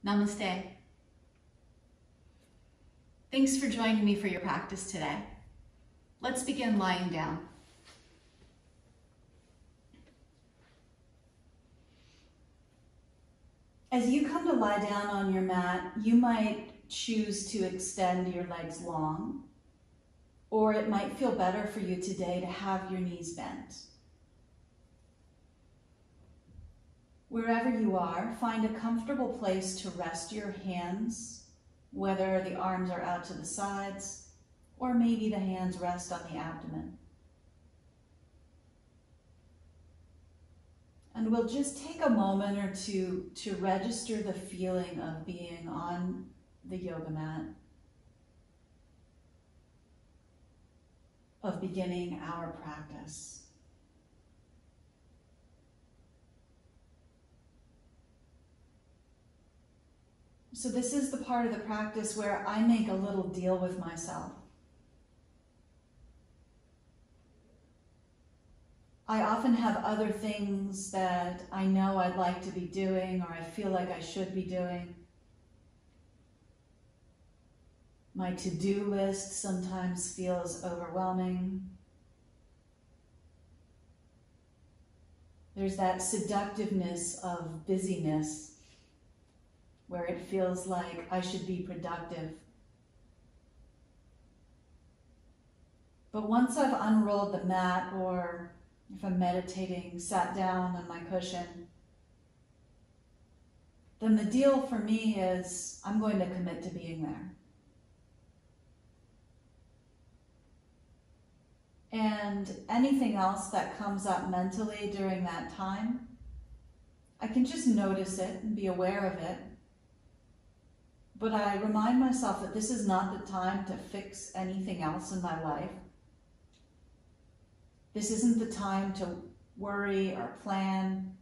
Namaste. Thanks for joining me for your practice today. Let's begin lying down. As you come to lie down on your mat, you might choose to extend your legs long, or it might feel better for you today to have your knees bent. Wherever you are, find a comfortable place to rest your hands, whether the arms are out to the sides, or maybe the hands rest on the abdomen. And we'll just take a moment or two to register the feeling of being on the yoga mat, of beginning our practice. So this is the part of the practice where I make a little deal with myself. I often have other things that I know I'd like to be doing or I feel like I should be doing. My to-do list sometimes feels overwhelming. There's that seductiveness of busyness where it feels like I should be productive. But once I've unrolled the mat, or if I'm meditating, sat down on my cushion, then the deal for me is I'm going to commit to being there. And anything else that comes up mentally during that time, I can just notice it and be aware of it. But I remind myself that this is not the time to fix anything else in my life. This isn't the time to worry or plan.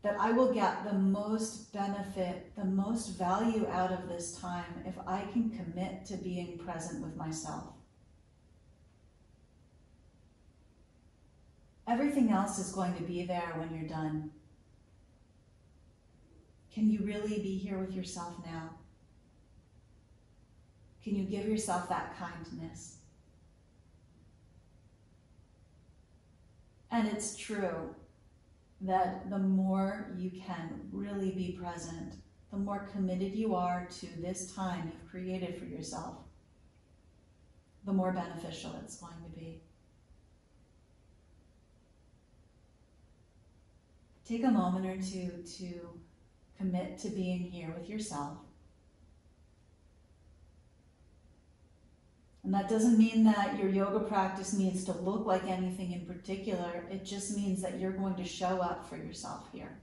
That I will get the most benefit, the most value out of this time if I can commit to being present with myself. Everything else is going to be there when you're done. Can you really be here with yourself now? Can you give yourself that kindness? And it's true that the more you can really be present, the more committed you are to this time you've created for yourself, the more beneficial it's going to be. Take a moment or two to commit to being here with yourself. And that doesn't mean that your yoga practice needs to look like anything in particular. It just means that you're going to show up for yourself here.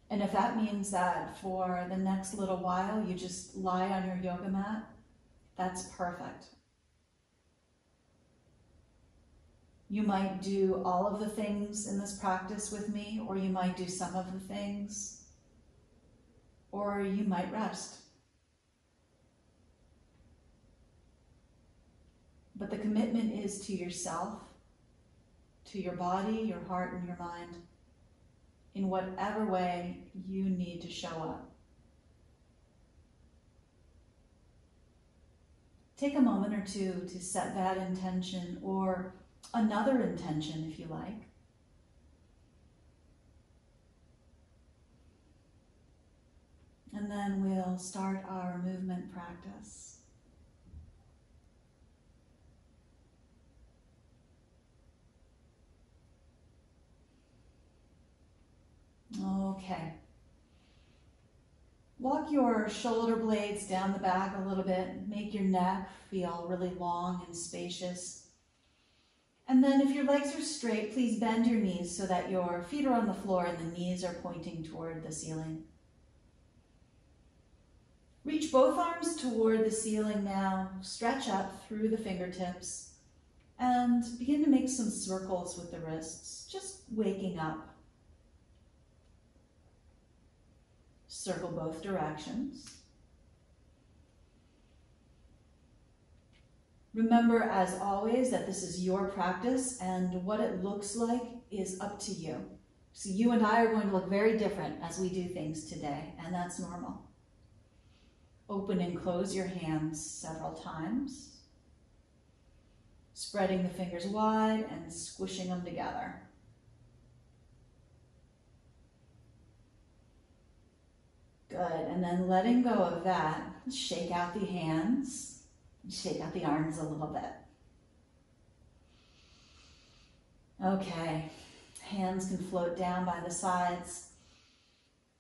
And if that means that for the next little while you just lie on your yoga mat, that's perfect. You might do all of the things in this practice with me, or you might do some of the things, or you might rest. But the commitment is to yourself, to your body, your heart, and your mind, in whatever way you need to show up. Take a moment or two to set that intention, or another intention if you like. And then we'll start our movement practice. Okay. Walk your shoulder blades down the back a little bit. Make your neck feel really long and spacious. And then if your legs are straight, please bend your knees so that your feet are on the floor and the knees are pointing toward the ceiling. Reach both arms toward the ceiling now. Stretch up through the fingertips and begin to make some circles with the wrists, just waking up. Circle both directions. Remember, as always, that this is your practice and what it looks like is up to you. So you and I are going to look very different as we do things today, and that's normal. Open and close your hands several times, spreading the fingers wide and squishing them together. Good, and then letting go of that, shake out the hands, shake out the arms a little bit. Okay, hands can float down by the sides.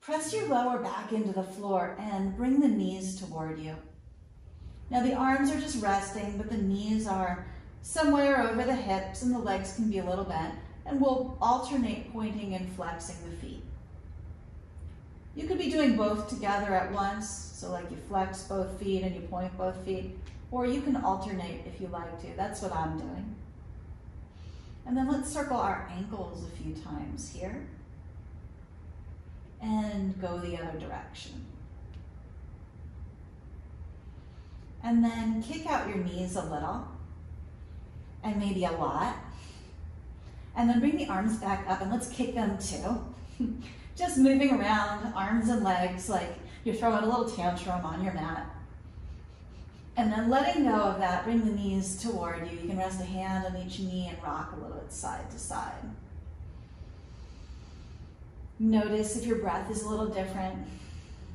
Press your lower back into the floor and bring the knees toward you. Now the arms are just resting, but the knees are somewhere over the hips and the legs can be a little bent, and we'll alternate pointing and flexing the feet. You could be doing both together at once, so like you flex both feet and you point both feet, or you can alternate if you like to. That's what I'm doing. And then let's circle our ankles a few times here and go the other direction. And then kick out your knees a little, and maybe a lot. And then bring the arms back up and let's kick them too. Just moving around, arms and legs, like you're throwing a little tantrum on your mat. And then letting go of that, bring the knees toward you. You can rest a hand on each knee and rock a little bit side to side. Notice if your breath is a little different.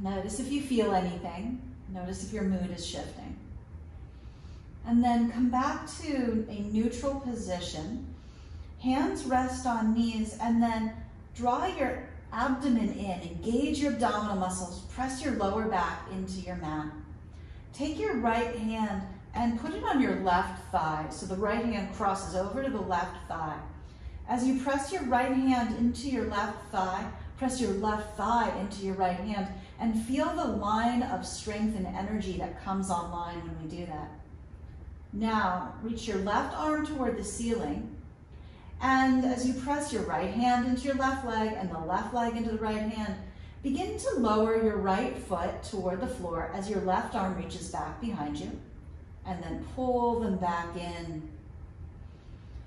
Notice if you feel anything. Notice if your mood is shifting. And then come back to a neutral position. Hands rest on knees, and then draw your abdomen in. Engage your abdominal muscles. Press your lower back into your mat. Take your right hand and put it on your left thigh, so the right hand crosses over to the left thigh. As you press your right hand into your left thigh, press your left thigh into your right hand, and feel the line of strength and energy that comes online when we do that. Now, reach your left arm toward the ceiling, and as you press your right hand into your left leg and the left leg into the right hand, begin to lower your right foot toward the floor as your left arm reaches back behind you, and then pull them back in.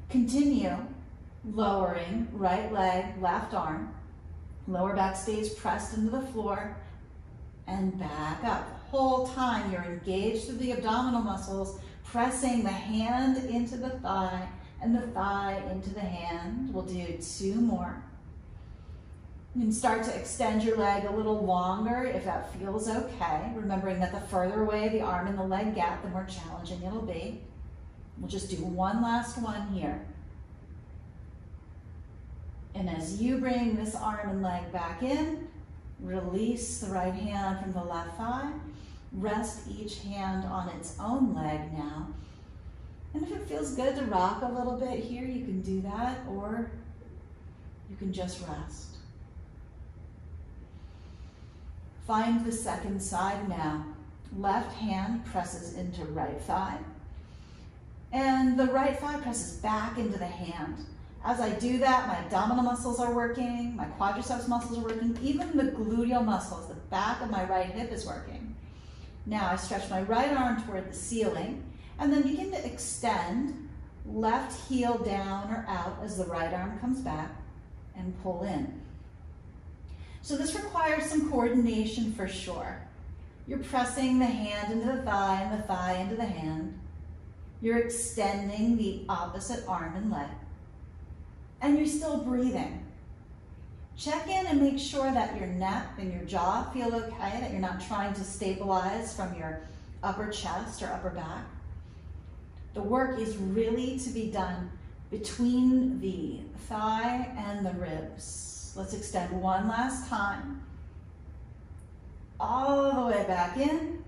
Continue lowering right leg, left arm, lower back stays pressed into the floor, and back up. The whole time you're engaged through the abdominal muscles, pressing the hand into the thigh and the thigh into the hand. We'll do 2 more. You can start to extend your leg a little longer if that feels okay, remembering that the further away the arm and the leg get, the more challenging it'll be. We'll just do one last one here. And as you bring this arm and leg back in, release the right hand from the left thigh. Rest each hand on its own leg now. And if it feels good to rock a little bit here, you can do that, or you can just rest. Find the second side now. Left hand presses into right thigh, and the right thigh presses back into the hand. As I do that, my abdominal muscles are working, my quadriceps muscles are working, even the gluteal muscles, the back of my right hip is working. Now I stretch my right arm toward the ceiling, and then begin to extend, left heel down or out as the right arm comes back, and pull in. So this requires some coordination for sure. You're pressing the hand into the thigh and the thigh into the hand. You're extending the opposite arm and leg. And you're still breathing. Check in and make sure that your neck and your jaw feel okay, that you're not trying to stabilize from your upper chest or upper back. The work is really to be done between the thigh and the ribs. Let's extend one last time. All the way back in.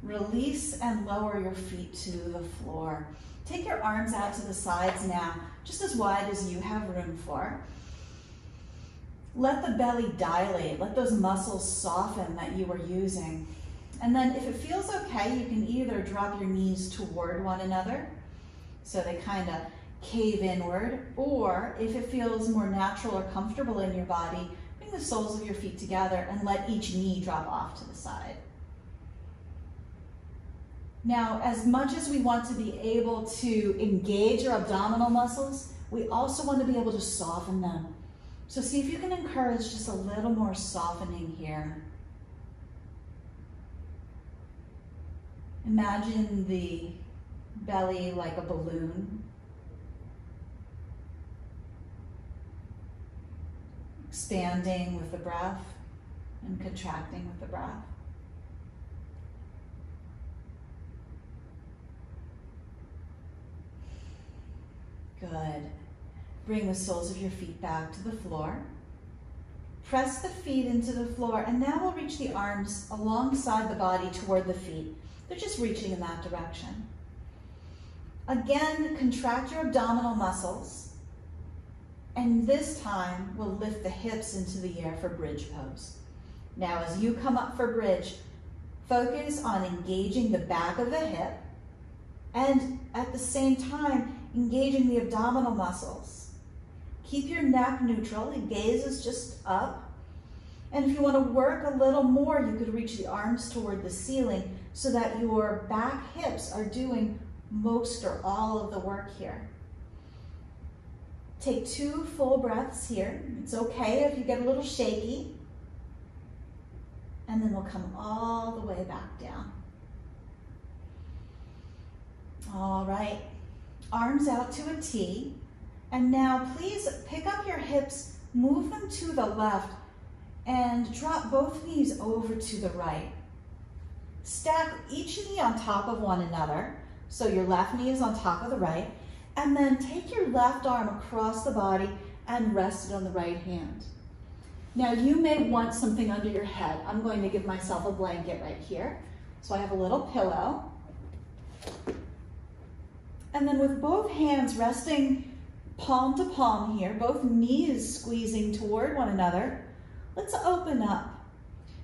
Release and lower your feet to the floor. Take your arms out to the sides now, just as wide as you have room for. Let the belly dilate. Let those muscles soften that you were using. And then if it feels okay, you can either drop your knees toward one another, so they kind of cave inward, or if it feels more natural or comfortable in your body, bring the soles of your feet together and let each knee drop off to the side. Now, as much as we want to be able to engage our abdominal muscles, we also want to be able to soften them. So see if you can encourage just a little more softening here. Imagine the belly like a balloon. Expanding with the breath and contracting with the breath. Good. Bring the soles of your feet back to the floor. Press the feet into the floor, and now we'll reach the arms alongside the body toward the feet. They're just reaching in that direction. Again, contract your abdominal muscles, and this time we'll lift the hips into the air for bridge pose. Now as you come up for bridge, focus on engaging the back of the hip, and at the same time, engaging the abdominal muscles. Keep your neck neutral, your gaze is just up. And if you want to work a little more, you could reach the arms toward the ceiling so that your back hips are doing most or all of the work here. Take 2 full breaths here. It's okay if you get a little shaky. And then we'll come all the way back down. All right, arms out to a T. And now please pick up your hips, move them to the left, and drop both knees over to the right. Stack each knee on top of one another. So your left knee is on top of the right. And then take your left arm across the body and rest it on the right hand. Now you may want something under your head. I'm going to give myself a blanket right here. So I have a little pillow. And then with both hands resting palm to palm here, both knees squeezing toward one another, let's open up.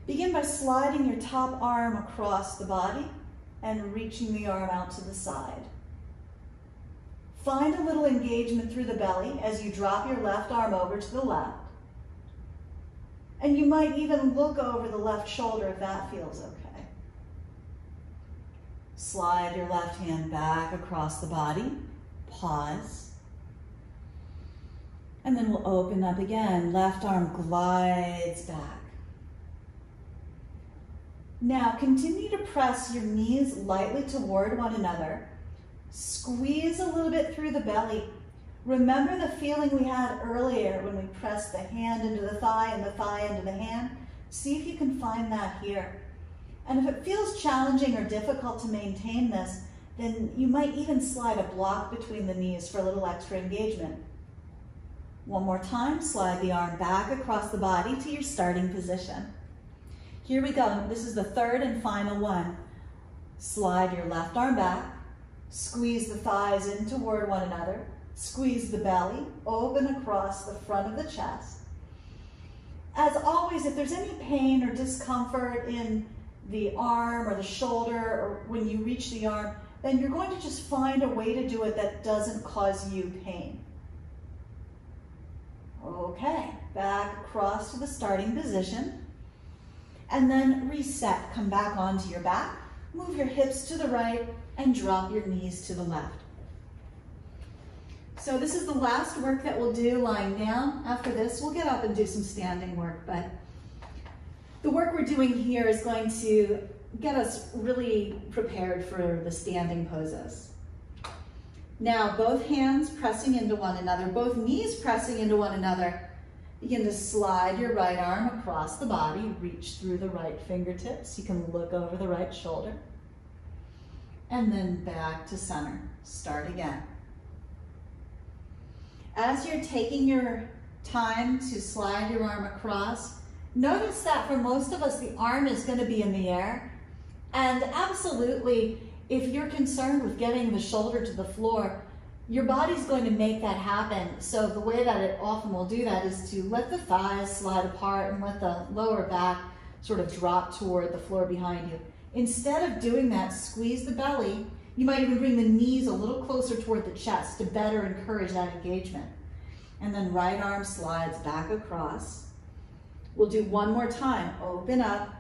Begin by sliding your top arm across the body and reaching the arm out to the side. Find a little engagement through the belly as you drop your left arm over to the left. And you might even look over the left shoulder if that feels okay. Slide your left hand back across the body. Pause. And then we'll open up again. Left arm glides back. Now continue to press your knees lightly toward one another. Squeeze a little bit through the belly. Remember the feeling we had earlier when we pressed the hand into the thigh and the thigh into the hand? See if you can find that here. And if it feels challenging or difficult to maintain this, then you might even slide a block between the knees for a little extra engagement. One more time, slide the arm back across the body to your starting position. Here we go. This is the third and final one. Slide your left arm back, squeeze the thighs in toward one another, squeeze the belly, open across the front of the chest. As always, if there's any pain or discomfort in the arm or the shoulder or when you reach the arm, then you're going to just find a way to do it that doesn't cause you pain. Okay, back across to the starting position. And then reset, come back onto your back, move your hips to the right, and drop your knees to the left. So this is the last work that we'll do lying down. After this, we'll get up and do some standing work, but the work we're doing here is going to get us really prepared for the standing poses. Now, both hands pressing into one another, both knees pressing into one another. Begin to slide your right arm across the body, reach through the right fingertips. You can look over the right shoulder. And then back to center. Start again. As you're taking your time to slide your arm across, notice that for most of us, the arm is going to be in the air. And absolutely, if you're concerned with getting the shoulder to the floor, your body's going to make that happen. So the way that it often will do that is to let the thighs slide apart and let the lower back sort of drop toward the floor behind you. Instead of doing that, squeeze the belly. You might even bring the knees a little closer toward the chest to better encourage that engagement. And then right arm slides back across. We'll do one more time. Open up.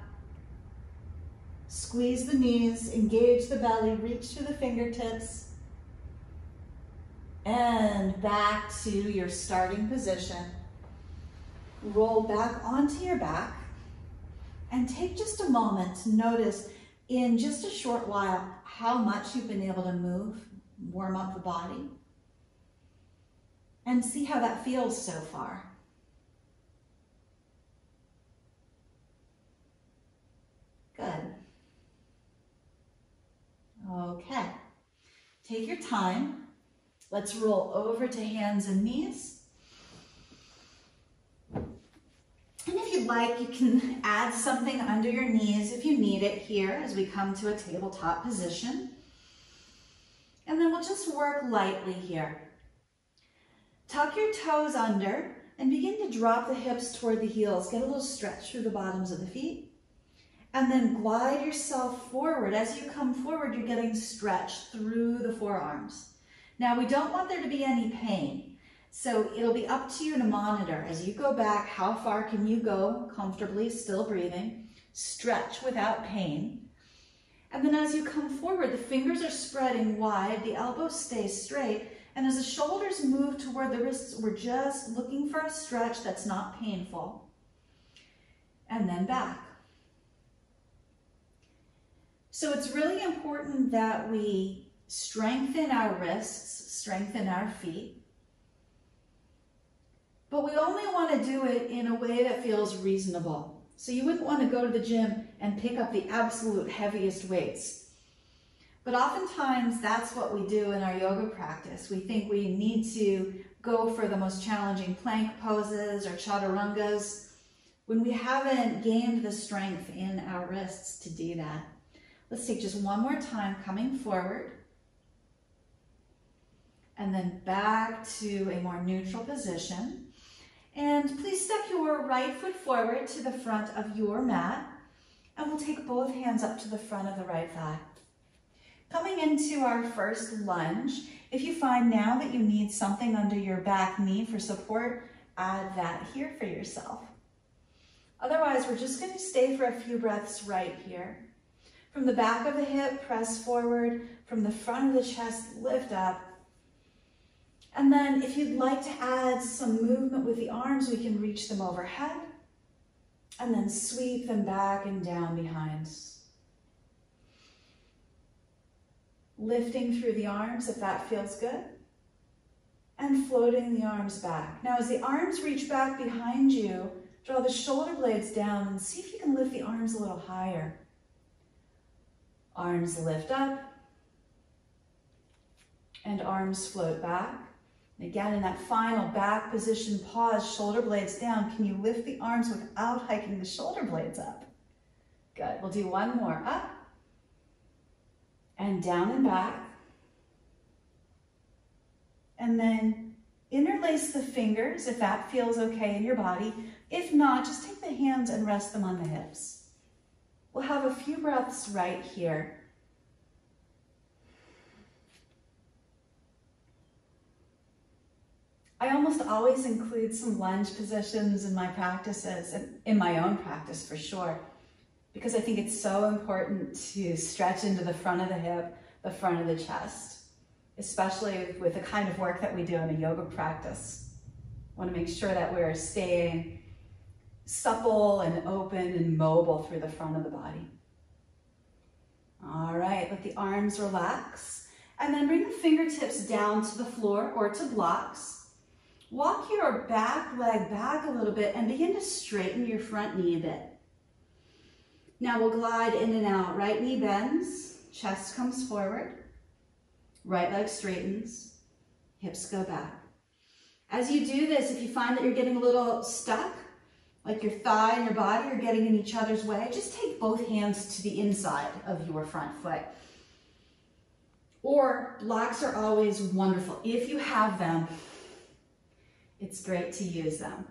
Squeeze the knees, engage the belly, reach to the fingertips, and back to your starting position. roll back onto your back and take just a moment to notice in just a short while how much you've been able to move, warm up the body, and see how that feels so far. Good. Okay. Take your time. Let's roll over to hands and knees. And if you'd like, you can add something under your knees if you need it here as we come to a tabletop position. And then we'll just work lightly here. Tuck your toes under and begin to drop the hips toward the heels. Get a little stretch through the bottoms of the feet. And then glide yourself forward. As you come forward, you're getting stretched through the forearms. Now, we don't want there to be any pain. So it'll be up to you to monitor. As you go back, how far can you go comfortably, still breathing? Stretch without pain. And then as you come forward, the fingers are spreading wide, the elbows stay straight, and as the shoulders move toward the wrists, we're just looking for a stretch that's not painful. And then back. So it's really important that we strengthen our wrists, strengthen our feet. But we only want to do it in a way that feels reasonable. So you wouldn't want to go to the gym and pick up the absolute heaviest weights. But oftentimes that's what we do in our yoga practice. We think we need to go for the most challenging plank poses or chaturangas when we haven't gained the strength in our wrists to do that. Let's take just one more time, coming forward. And then back to a more neutral position. And please step your right foot forward to the front of your mat, and we'll take both hands up to the front of the right thigh. Coming into our first lunge, if you find now that you need something under your back knee for support, add that here for yourself. Otherwise, we're just going to stay for a few breaths right here. From the back of the hip, press forward. From the front of the chest, lift up. And then if you'd like to add some movement with the arms, we can reach them overhead and then sweep them back and down behind. Lifting through the arms if that feels good, and floating the arms back. Now as the arms reach back behind you, draw the shoulder blades down and see if you can lift the arms a little higher. Arms lift up and arms float back. And again, in that final back position, pause, shoulder blades down. Can you lift the arms without hiking the shoulder blades up? Good. We'll do one more. Up and down and back. And then interlace the fingers if that feels okay in your body. If not, just take the hands and rest them on the hips. We'll have a few breaths right here. I almost always include some lunge positions in my practices, and in my own practice for sure, because I think it's so important to stretch into the front of the hip, the front of the chest, especially with the kind of work that we do in a yoga practice. I want to make sure that we're staying supple and open and mobile through the front of the body. All right, let the arms relax, and then bring the fingertips down to the floor or to blocks. Walk your back leg back a little bit and begin to straighten your front knee a bit. Now we'll glide in and out. Right knee bends, chest comes forward, right leg straightens, hips go back. As you do this, if you find that you're getting a little stuck, like your thigh and your body are getting in each other's way, just take both hands to the inside of your front foot. Or blocks are always wonderful. If you have them, it's great to use them.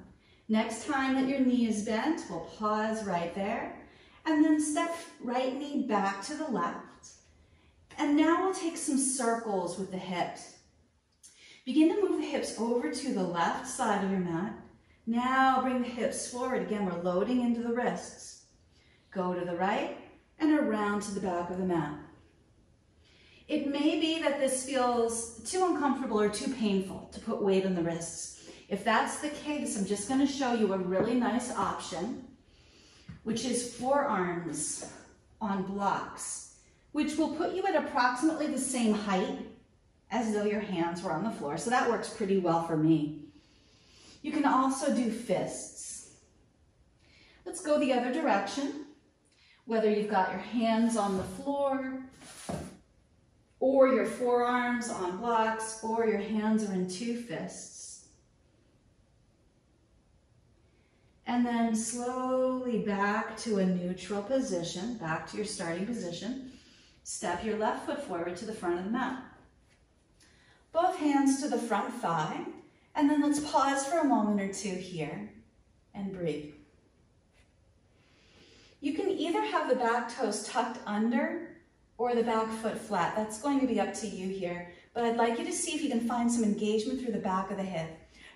Next time that your knee is bent, we'll pause right there and then step right knee back to the left. And now we'll take some circles with the hips. Begin to move the hips over to the left side of your mat. Now bring the hips forward. Again, we're loading into the wrists. Go to the right and around to the back of the mat. It may be that this feels too uncomfortable or too painful to put weight on the wrists. If that's the case, I'm just going to show you a really nice option, which is forearms on blocks, which will put you at approximately the same height as though your hands were on the floor. So that works pretty well for me. You can also do fists. Let's go the other direction. Whether you've got your hands on the floor, or your forearms on blocks, or your hands are in two fists. And then slowly back to a neutral position, back to your starting position. Step your left foot forward to the front of the mat. Both hands to the front thigh, and then let's pause for a moment or two here and breathe. You can either have the back toes tucked under or the back foot flat. That's going to be up to you here, but I'd like you to see if you can find some engagement through the back of the hip.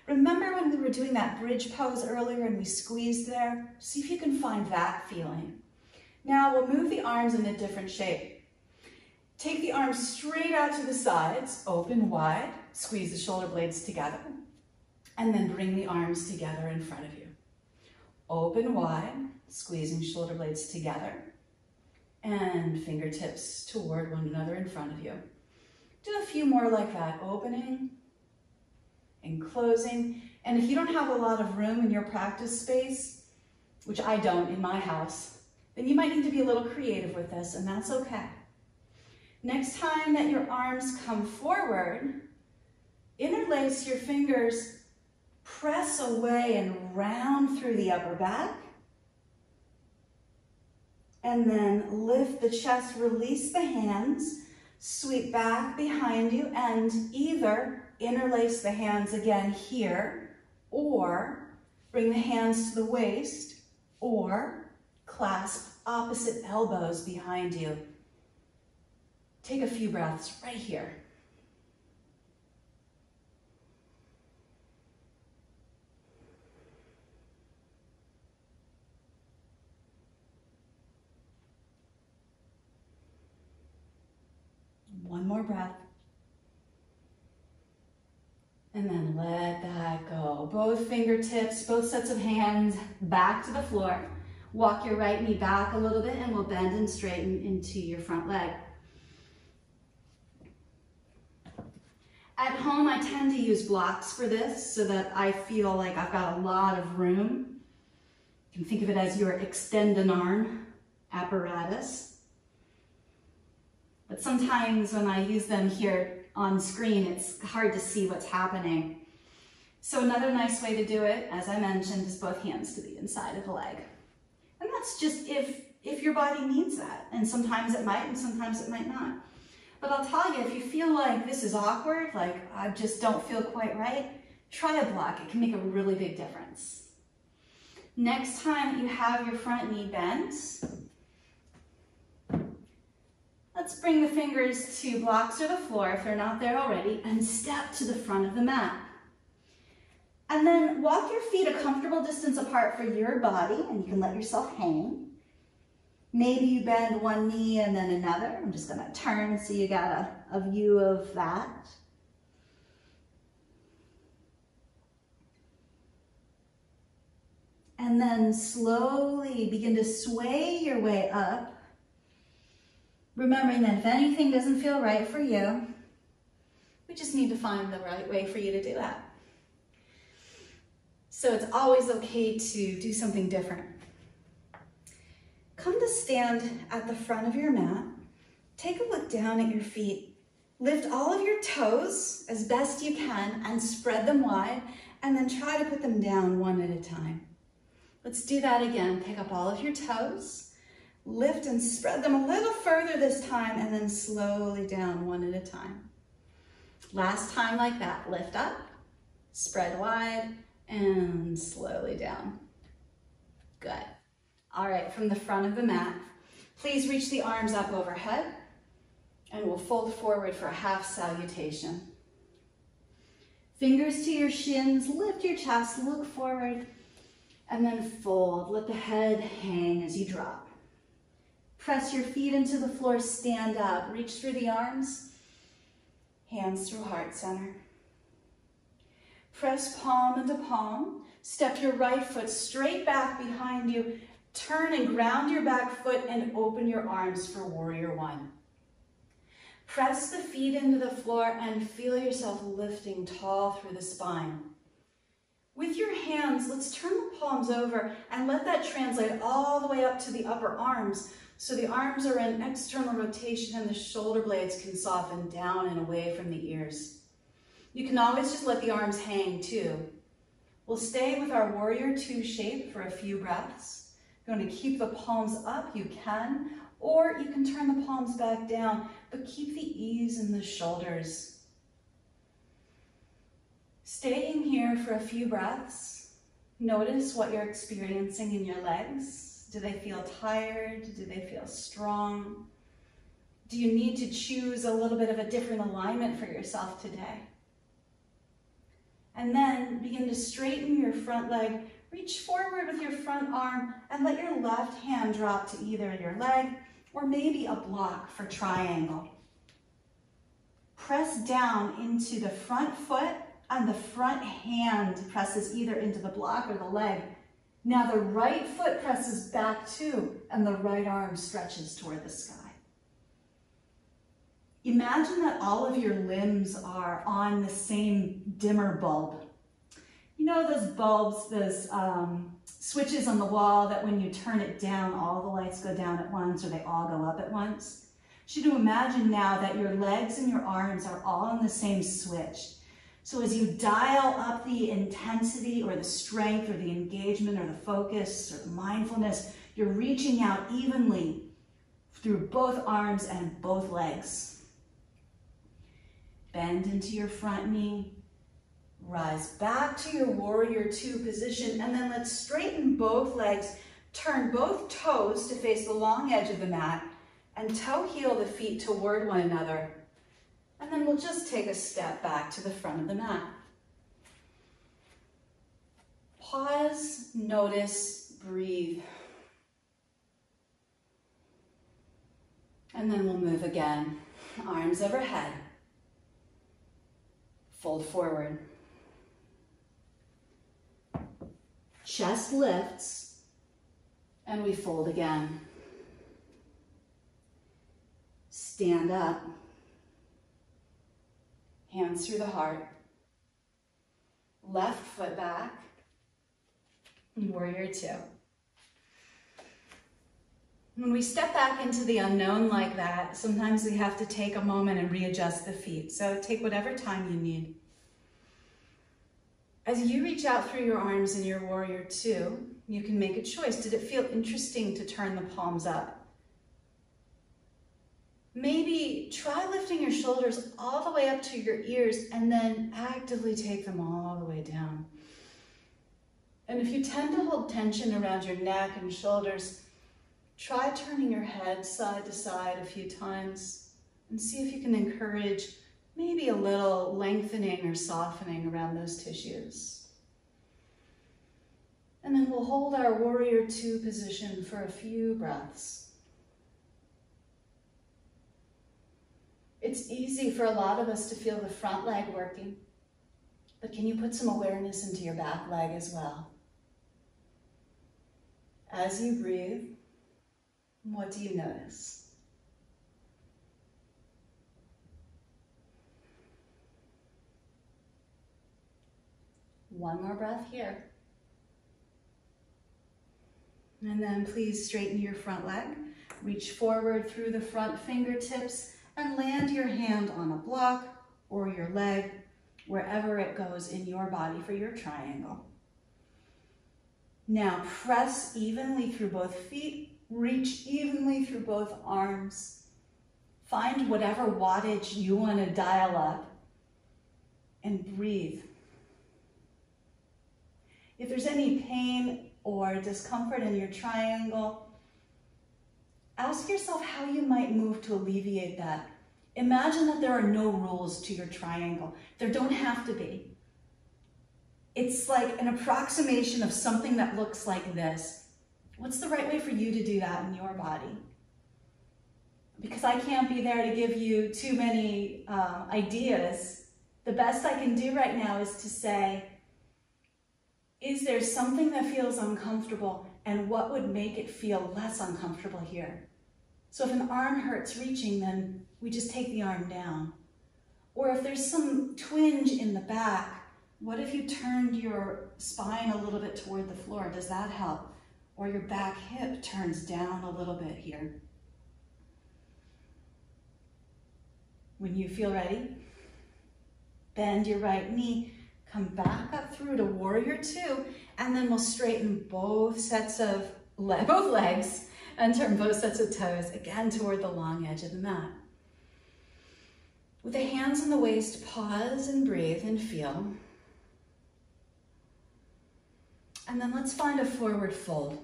Remember when we were doing that bridge pose earlier and we squeezed there? See if you can find that feeling. Now we'll move the arms in a different shape. Take the arms straight out to the sides, open wide, squeeze the shoulder blades together, and then bring the arms together in front of you. Open wide, squeezing shoulder blades together, and fingertips toward one another in front of you. Do a few more like that, opening and closing. And if you don't have a lot of room in your practice space, which I don't in my house, then you might need to be a little creative with this, and that's okay. Next time that your arms come forward, interlace your fingers, press away and round through the upper back, and then lift the chest, release the hands, sweep back behind you, and either interlace the hands again here, or bring the hands to the waist, or clasp opposite elbows behind you. Take a few breaths right here. One more breath. And then let that go. Both fingertips, both sets of hands back to the floor. Walk your right knee back a little bit and we'll bend and straighten into your front leg. At home, I tend to use blocks for this so that I feel like I've got a lot of room. You can think of it as your extend an arm apparatus. But sometimes when I use them here on screen, it's hard to see what's happening. So another nice way to do it, as I mentioned, is both hands to the inside of the leg. And that's just if your body needs that. And sometimes it might and sometimes it might not. But I'll tell you, if you feel like this is awkward, like I just don't feel quite right, try a block. It can make a really big difference. Next time you have your front knee bent, let's bring the fingers to blocks or the floor if they're not there already, and step to the front of the mat. And then walk your feet a comfortable distance apart for your body, and you can let yourself hang. Maybe you bend one knee and then another. I'm just going to turn so you got a view of that. And then slowly begin to sway your way up. Remembering that if anything doesn't feel right for you, we just need to find the right way for you to do that. So it's always okay to do something different. Come to stand at the front of your mat. Take a look down at your feet. Lift all of your toes as best you can and spread them wide, and then try to put them down one at a time. Let's do that again. Pick up all of your toes, lift and spread them a little further this time, and then slowly down one at a time. Last time like that. Lift up, spread wide, and slowly down. Good. All right, from the front of the mat, please reach the arms up overhead, and we'll fold forward for a half salutation. Fingers to your shins, lift your chest, look forward, and then fold. Let the head hang as you drop. Press your feet into the floor, stand up, reach through the arms, hands through heart center. Press palm into palm. Step your right foot straight back behind you. Turn and ground your back foot and open your arms for warrior one. Press the feet into the floor and feel yourself lifting tall through the spine. With your hands, let's turn the palms over and let that translate all the way up to the upper arms. So the arms are in external rotation and the shoulder blades can soften down and away from the ears. You can always just let the arms hang too. We'll stay with our warrior two shape for a few breaths. If you want to keep the palms up, you can, or you can turn the palms back down, but keep the ease in the shoulders. Staying here for a few breaths, notice what you're experiencing in your legs. Do they feel tired? Do they feel strong? Do you need to choose a little bit of a different alignment for yourself today? And then begin to straighten your front leg. Reach forward with your front arm and let your left hand drop to either your leg or maybe a block for triangle. Press down into the front foot and the front hand presses either into the block or the leg. Now the right foot presses back too and the right arm stretches toward the sky. Imagine that all of your limbs are on the same dimmer bulb. You know those bulbs, those switches on the wall that when you turn it down, all the lights go down at once or they all go up at once? I want you to imagine now that your legs and your arms are all on the same switch. So as you dial up the intensity or the strength or the engagement or the focus or the mindfulness, you're reaching out evenly through both arms and both legs. Bend into your front knee, rise back to your warrior two position, and then let's straighten both legs, turn both toes to face the long edge of the mat, and toe heel the feet toward one another. And then we'll just take a step back to the front of the mat. Pause, notice, breathe. And then we'll move again. Arms overhead. Fold forward. Chest lifts, and we fold again. Stand up. Hands through the heart. Left foot back. Warrior two. When we step back into the unknown like that, sometimes we have to take a moment and readjust the feet. So take whatever time you need. As you reach out through your arms in your warrior two, you can make a choice. Did it feel interesting to turn the palms up? Maybe try lifting your shoulders all the way up to your ears and then actively take them all the way down. And if you tend to hold tension around your neck and shoulders, try turning your head side to side a few times and see if you can encourage maybe a little lengthening or softening around those tissues. And then we'll hold our warrior two position for a few breaths. It's easy for a lot of us to feel the front leg working, but can you put some awareness into your back leg as well? As you breathe, what do you notice? One more breath here. And then please straighten your front leg. Reach forward through the front fingertips and land your hand on a block or your leg, wherever it goes in your body for your triangle. Now press evenly through both feet, reach evenly through both arms. Find whatever wattage you want to dial up and breathe. If there's any pain or discomfort in your triangle, ask yourself how you might move to alleviate that. Imagine that there are no rules to your triangle. There don't have to be. It's like an approximation of something that looks like this. What's the right way for you to do that in your body? Because I can't be there to give you too many ideas. The best I can do right now is to say, is there something that feels uncomfortable, and what would make it feel less uncomfortable here? So if an arm hurts reaching, then we just take the arm down. Or if there's some twinge in the back, what if you turned your spine a little bit toward the floor? Does that help? Or your back hip turns down a little bit here. When you feel ready, bend your right knee, come back up through to warrior two, and then we'll straighten both sets of both legs and turn both sets of toes again toward the long edge of the mat. With the hands on the waist, pause and breathe and feel. And then let's find a forward fold.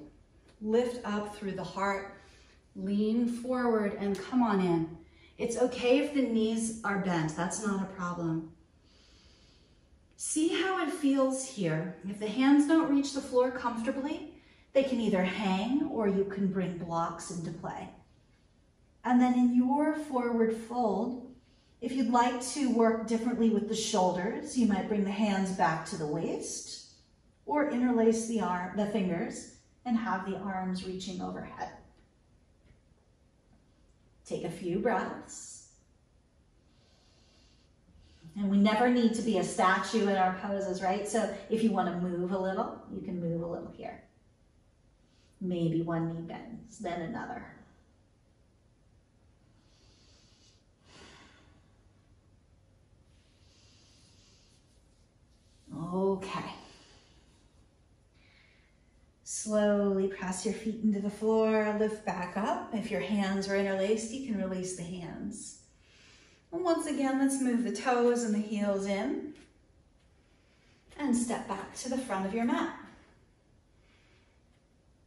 Lift up through the heart, lean forward and come on in. It's okay if the knees are bent, that's not a problem. See how it feels here. If the hands don't reach the floor comfortably, they can either hang or you can bring blocks into play. And then in your forward fold, if you'd like to work differently with the shoulders, you might bring the hands back to the waist or interlace the fingers and have the arms reaching overhead. Take a few breaths. And we never need to be a statue in our poses, right? So if you want to move a little, you can move a little here. Maybe one knee bends, then another. Okay. Slowly press your feet into the floor, lift back up. If your hands are interlaced, you can release the hands. And once again, let's move the toes and the heels in and step back to the front of your mat.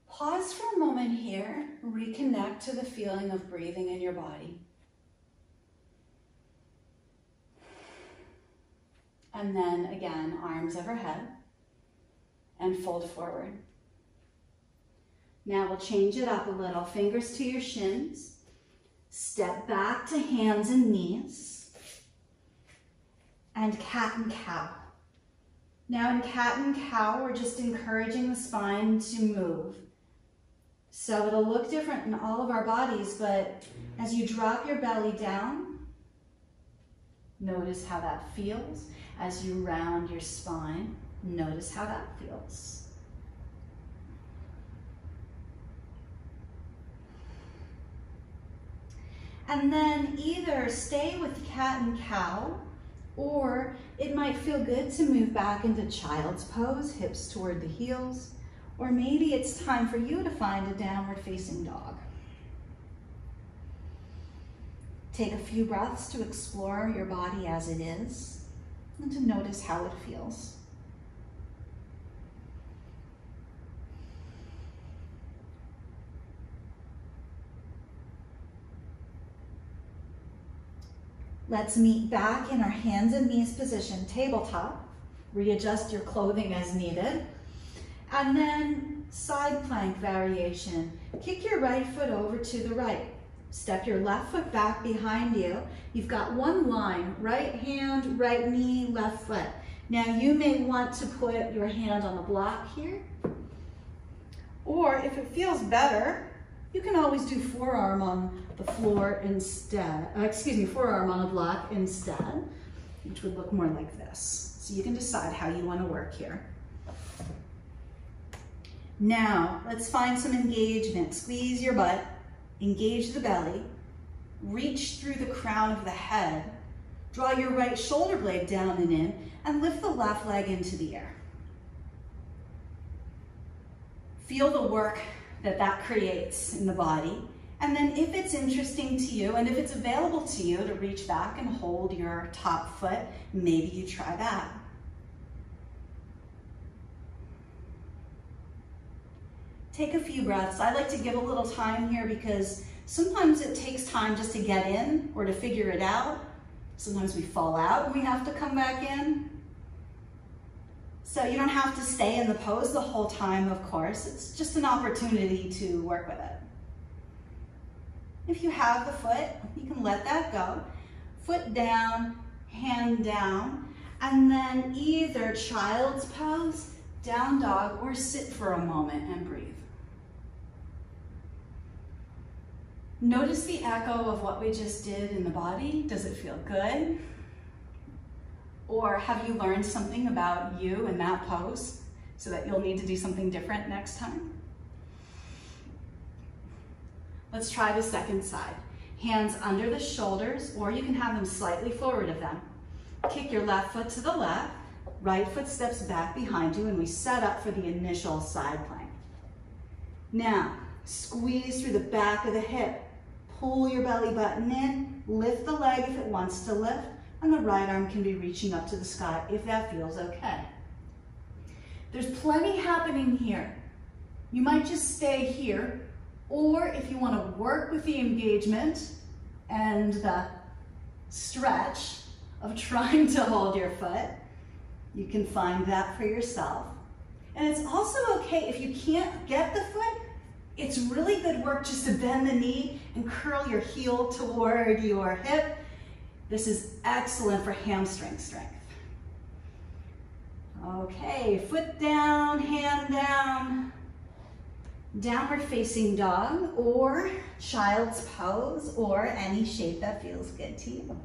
Pause for a moment here, reconnect to the feeling of breathing in your body. And then again, arms overhead and fold forward. Now we'll change it up a little. Fingers to your shins. Step back to hands and knees. And cat and cow. Now in cat and cow, we're just encouraging the spine to move. So it'll look different in all of our bodies, but as you drop your belly down, notice how that feels. As you round your spine, notice how that feels. And then either stay with cat and cow, or it might feel good to move back into child's pose, hips toward the heels, or maybe it's time for you to find a downward facing dog. Take a few breaths to explore your body as it is and to notice how it feels. Let's meet back in our hands and knees position, tabletop. Readjust your clothing as needed. And then side plank variation. Kick your right foot over to the right. Step your left foot back behind you. You've got one line, right hand, right knee, left foot. Now you may want to put your hand on the block here. Or if it feels better, you can always do forearm on the floor instead. Forearm on a block instead, which would look more like this. So you can decide how you want to work here. Now, let's find some engagement. Squeeze your butt, engage the belly, reach through the crown of the head, draw your right shoulder blade down and in, and lift the left leg into the air. Feel the work that creates in the body. And then if it's interesting to you and if it's available to you to reach back and hold your top foot, maybe you try that. Take a few breaths. I like to give a little time here because sometimes it takes time just to get in or to figure it out. Sometimes we fall out and we have to come back in. So you don't have to stay in the pose the whole time, of course. It's just an opportunity to work with it. If you have the foot, you can let that go. Foot down, hand down. And then either child's pose, down dog, or sit for a moment and breathe. Notice the echo of what we just did in the body. Does it feel good? Or have you learned something about you in that pose so that you'll need to do something different next time? Let's try the second side. Hands under the shoulders, or you can have them slightly forward of them. Kick your left foot to the left, right foot steps back behind you, and we set up for the initial side plank. Now, squeeze through the back of the hip. Pull your belly button in, lift the leg if it wants to lift, and the right arm can be reaching up to the sky if that feels okay. There's plenty happening here. You might just stay here, or if you want to work with the engagement and the stretch of trying to hold your foot, you can find that for yourself. And it's also okay if you can't get the foot. It's really good work just to bend the knee and curl your heel toward your hip. This is excellent for hamstring strength. Okay, foot down, hand down, downward facing dog, or child's pose, or any shape that feels good to you.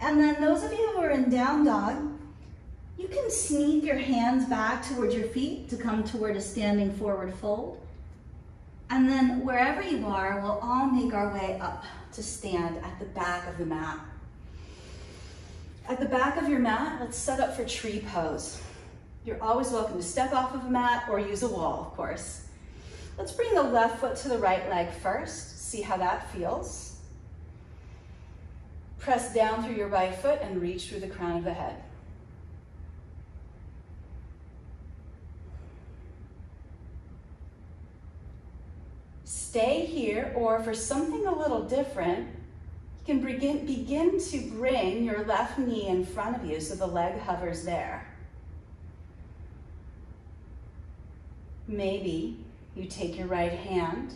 And then those of you who are in down dog, you can sneak your hands back towards your feet to come toward a standing forward fold. And then wherever you are, we'll all make our way up to stand at the back of the mat. At the back of your mat, let's set up for tree pose. You're always welcome to step off of a mat or use a wall, of course. Let's bring the left foot to the right leg first. See how that feels. Press down through your right foot and reach through the crown of the head. Stay here, or for something a little different, you can begin to bring your left knee in front of you so the leg hovers there. Maybe you take your right hand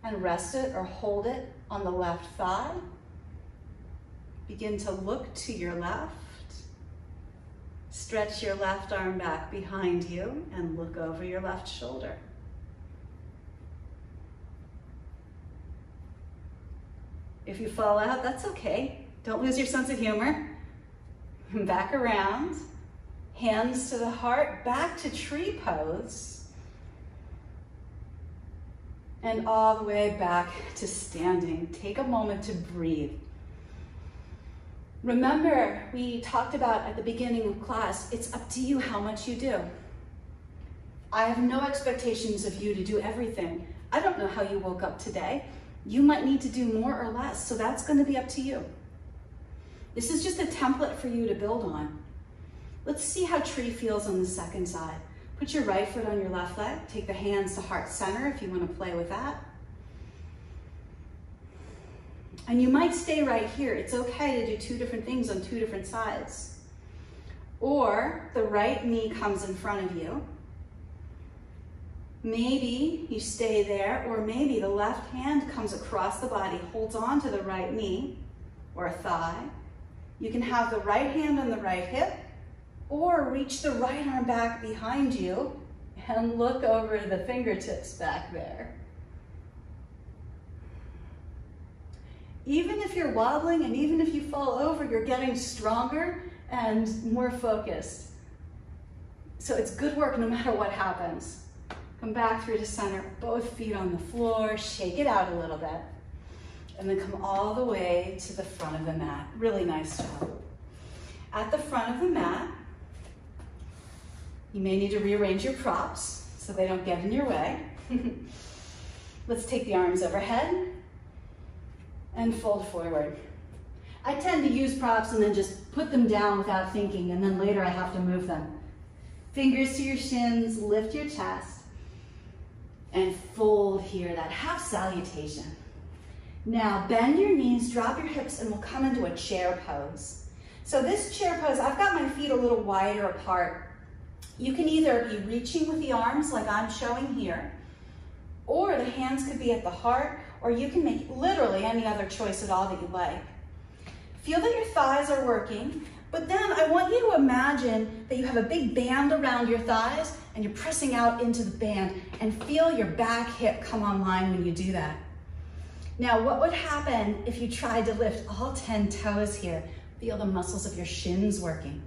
and rest it or hold it on the left thigh. Begin to look to your left. Stretch your left arm back behind you and look over your left shoulder. If you fall out, that's okay. Don't lose your sense of humor. Back around, hands to the heart, back to tree pose. And all the way back to standing. Take a moment to breathe. Remember, we talked about at the beginning of class, it's up to you how much you do. I have no expectations of you to do everything. I don't know how you woke up today. You might need to do more or less, so that's going to be up to you. This is just a template for you to build on. Let's see how tree feels on the second side. Put your right foot on your left leg. Take the hands to heart center if you want to play with that. And you might stay right here. It's okay to do two different things on two different sides. Or the right knee comes in front of you. Maybe you stay there, or maybe the left hand comes across the body, holds on to the right knee or thigh. You can have the right hand on the right hip, or reach the right arm back behind you and look over the fingertips back there. Even if you're wobbling and even if you fall over, you're getting stronger and more focused. So it's good work no matter what happens. Come back through to center, both feet on the floor, shake it out a little bit, and then come all the way to the front of the mat. Really nice job. At the front of the mat, you may need to rearrange your props so they don't get in your way. Let's take the arms overhead and fold forward. I tend to use props and then just put them down without thinking, and then later I have to move them. Fingers to your shins, lift your chest, and fold here, that half salutation. Now bend your knees, drop your hips, and we'll come into a chair pose. So this chair pose, I've got my feet a little wider apart. You can either be reaching with the arms like I'm showing here, or the hands could be at the heart, or you can make literally any other choice at all that you like. Feel that your thighs are working, but then I want you to imagine that you have a big band around your thighs and you're pressing out into the band, and feel your back hip come online when you do that. Now, what would happen if you tried to lift all 10 toes here? Feel the muscles of your shins working.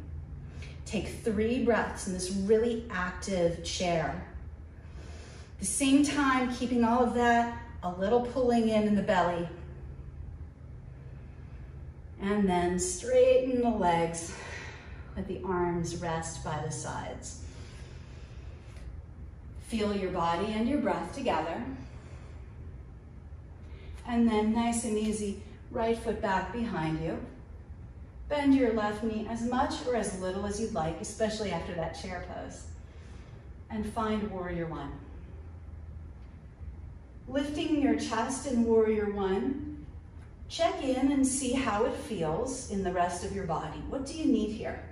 Take 3 breaths in this really active chair. At the same time, keeping all of that a little pulling in the belly. And then straighten the legs. Let the arms rest by the sides. Feel your body and your breath together. And then nice and easy, right foot back behind you. Bend your left knee as much or as little as you'd like, especially after that chair pose. And find Warrior One. Lifting your chest in Warrior One, check in and see how it feels in the rest of your body. What do you need here?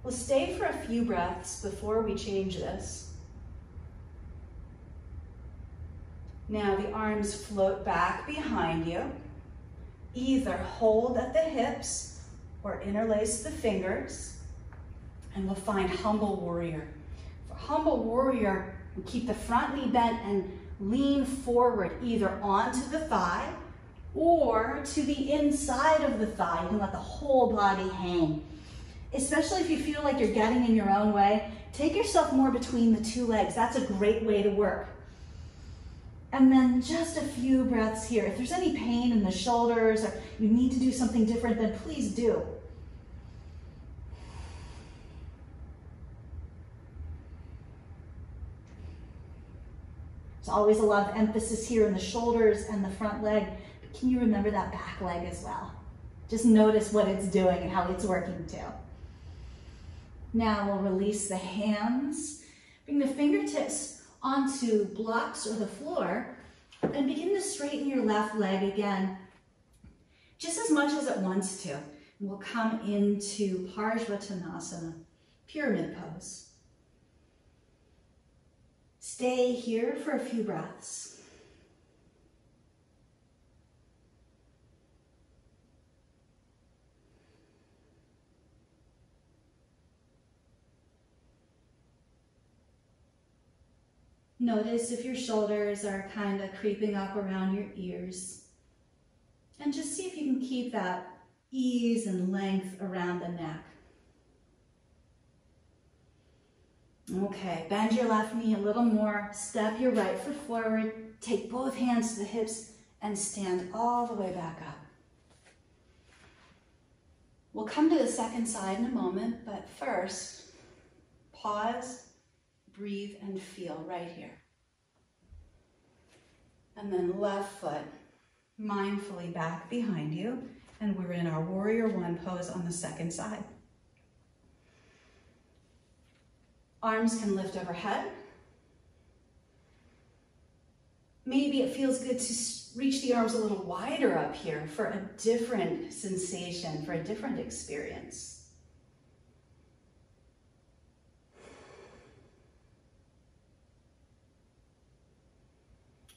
We'll stay for a few breaths before we change this. Now the arms float back behind you. Either hold at the hips or interlace the fingers. And we'll find Humble Warrior. For Humble Warrior, we keep the front knee bent and lean forward, either onto the thigh or to the inside of the thigh. You can let the whole body hang. Especially if you feel like you're getting in your own way, take yourself more between the 2 legs. That's a great way to work. And then just a few breaths here. If there's any pain in the shoulders or you need to do something different, then please do. There's always a lot of emphasis here in the shoulders and the front leg, but can you remember that back leg as well? Just notice what it's doing and how it's working too. Now we'll release the hands, bring the fingertips onto blocks or the floor, and begin to straighten your left leg again, just as much as it wants to. And we'll come into Parsvattanasana, pyramid pose. Stay here for a few breaths. Notice if your shoulders are kind of creeping up around your ears. And just see if you can keep that ease and length around the neck. Okay, bend your left knee a little more, step your right foot forward, take both hands to the hips, and stand all the way back up. We'll come to the second side in a moment, but first, pause, breathe, and feel right here. And then left foot mindfully back behind you, and we're in our Warrior One pose on the second side. Arms can lift overhead. Maybe it feels good to reach the arms a little wider up here for a different sensation, for a different experience.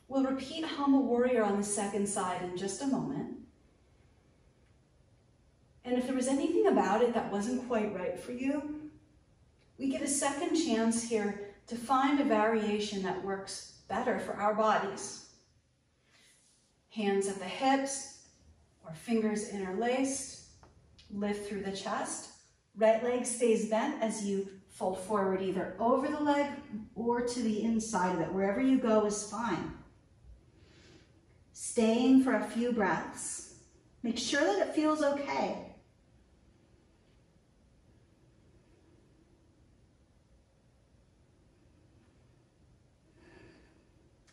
We'll repeat Humble Warrior on the second side in just a moment. And if there was anything about it that wasn't quite right for you, we get a second chance here to find a variation that works better for our bodies. Hands at the hips or fingers interlaced. Lift through the chest. Right leg stays bent as you fold forward either over the leg or to the inside of it. Wherever you go is fine. Staying for a few breaths. Make sure that it feels okay.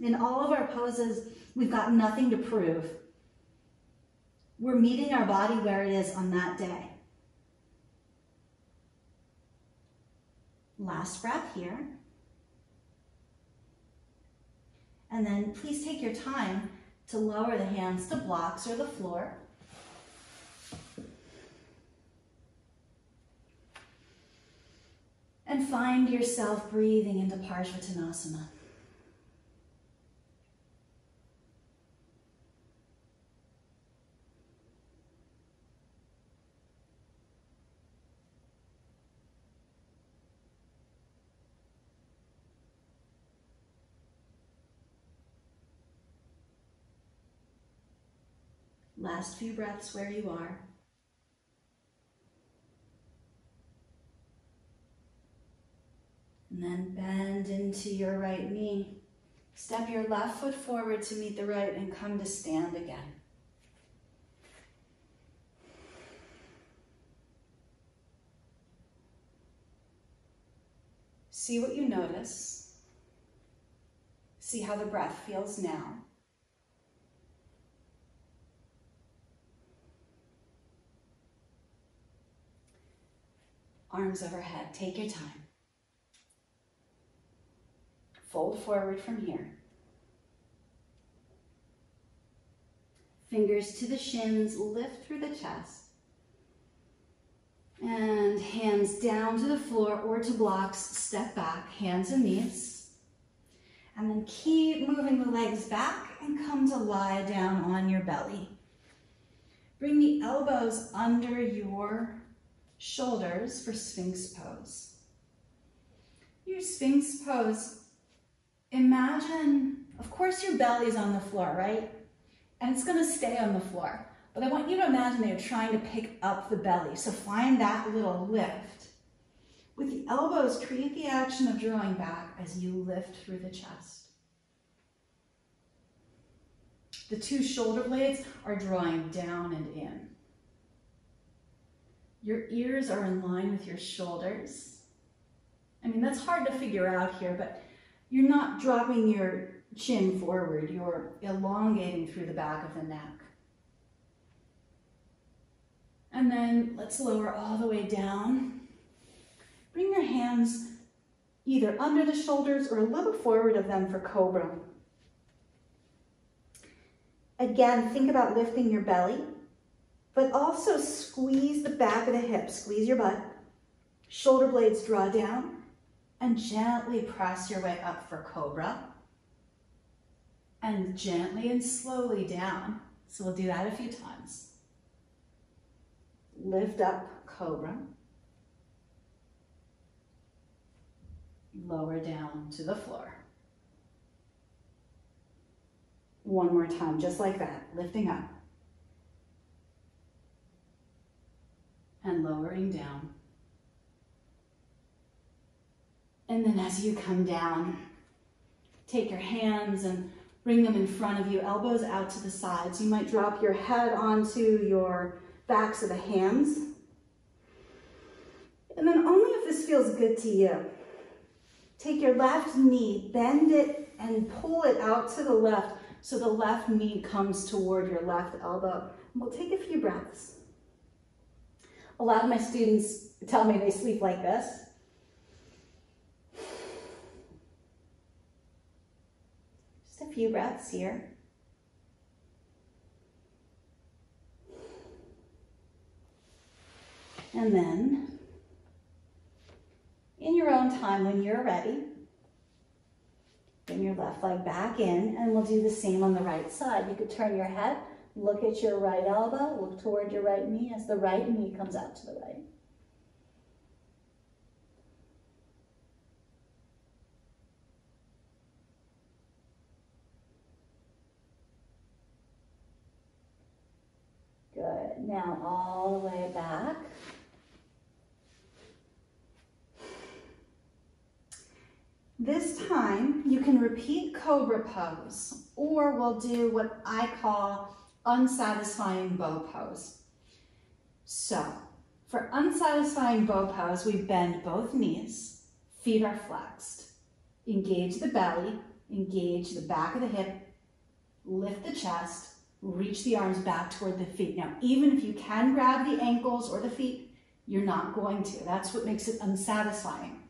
In all of our poses, we've got nothing to prove. We're meeting our body where it is on that day. Last breath here. And then please take your time to lower the hands to blocks or the floor. And find yourself breathing into Parsvattanasana. Last few breaths where you are. And then bend into your right knee. Step your left foot forward to meet the right and come to stand again. See what you notice. See how the breath feels now. Arms overhead, take your time. Fold forward from here. Fingers to the shins, lift through the chest. And hands down to the floor or to blocks, step back, hands and knees. And then keep moving the legs back and come to lie down on your belly. Bring the elbows under your shoulders for Sphinx pose. Your Sphinx pose, imagine, of course your belly's on the floor, right? And it's gonna stay on the floor. But I want you to imagine that you're trying to pick up the belly. So find that little lift. With the elbows, create the action of drawing back as you lift through the chest. The two shoulder blades are drawing down and in. Your ears are in line with your shoulders. I mean, that's hard to figure out here, but you're not dropping your chin forward. You're elongating through the back of the neck. And then let's lower all the way down. Bring your hands either under the shoulders or a little forward of them for cobra. Again, think about lifting your belly, but also squeeze the back of the hips, squeeze your butt. Shoulder blades draw down and gently press your way up for cobra. And gently and slowly down. So we'll do that a few times. Lift up, cobra. Lower down to the floor. One more time, just like that, lifting up. And lowering down. And then as you come down, take your hands and bring them in front of you, elbows out to the sides. You might drop your head onto your backs of the hands. And then only if this feels good to you. Take your left knee, bend it and pull it out to the left so the left knee comes toward your left elbow. We'll take a few breaths. A lot of my students tell me they sleep like this. Just a few breaths here. And then, in your own time, when you're ready, bring your left leg back in, and we'll do the same on the right side. You could turn your head, look at your right elbow, look toward your right knee as the right knee comes out to the right. Good. Now all the way back. This time, you can repeat cobra pose, or we'll do what I call unsatisfying bow pose. So, for unsatisfying bow pose, we bend both knees, feet are flexed. Engage the belly, engage the back of the hip, lift the chest, reach the arms back toward the feet. Now, even if you can grab the ankles or the feet, you're not going to. That's what makes it unsatisfying.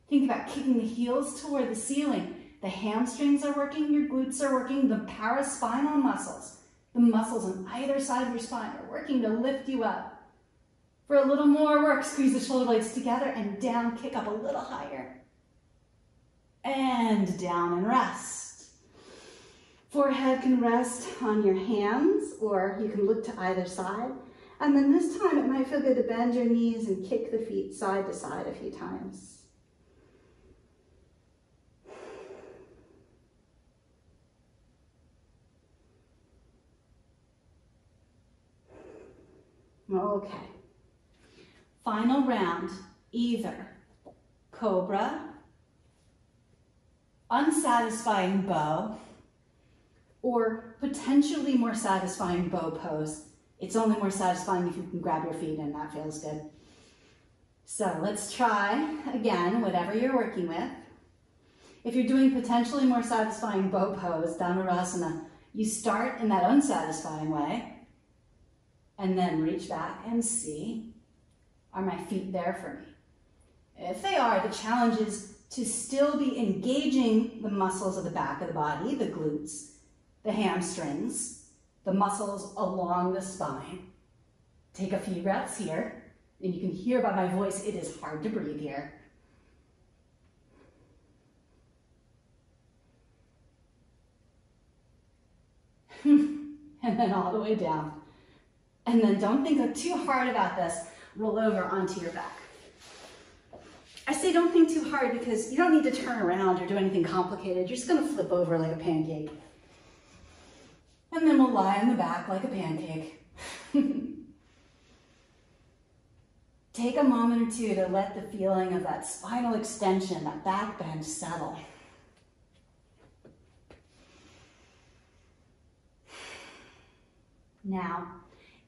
Think about kicking the heels toward the ceiling. The hamstrings are working, your glutes are working, the paraspinal muscles, the muscles on either side of your spine are working to lift you up. For a little more work, squeeze the shoulder blades together and down, kick up a little higher. And down and rest. Forehead can rest on your hands, or you can look to either side. And then this time it might feel good to bend your knees and kick the feet side to side a few times. Okay. Final round, either cobra, unsatisfying bow, or potentially more satisfying bow pose. It's only more satisfying if you can grab your feet and that feels good. So let's try again, whatever you're working with. If you're doing potentially more satisfying bow pose, Dhanurasana, you start in that unsatisfying way and then reach back and see, are my feet there for me? If they are, the challenge is to still be engaging the muscles of the back of the body, the glutes, the hamstrings, the muscles along the spine. Take a few breaths here, and you can hear by my voice, it is hard to breathe here. And then all the way down. And then don't think too hard about this. Roll over onto your back. I say don't think too hard because you don't need to turn around or do anything complicated. You're just going to flip over like a pancake. And then we'll lie on the back like a pancake. Take a moment or two to let the feeling of that spinal extension, that back bend settle. Now,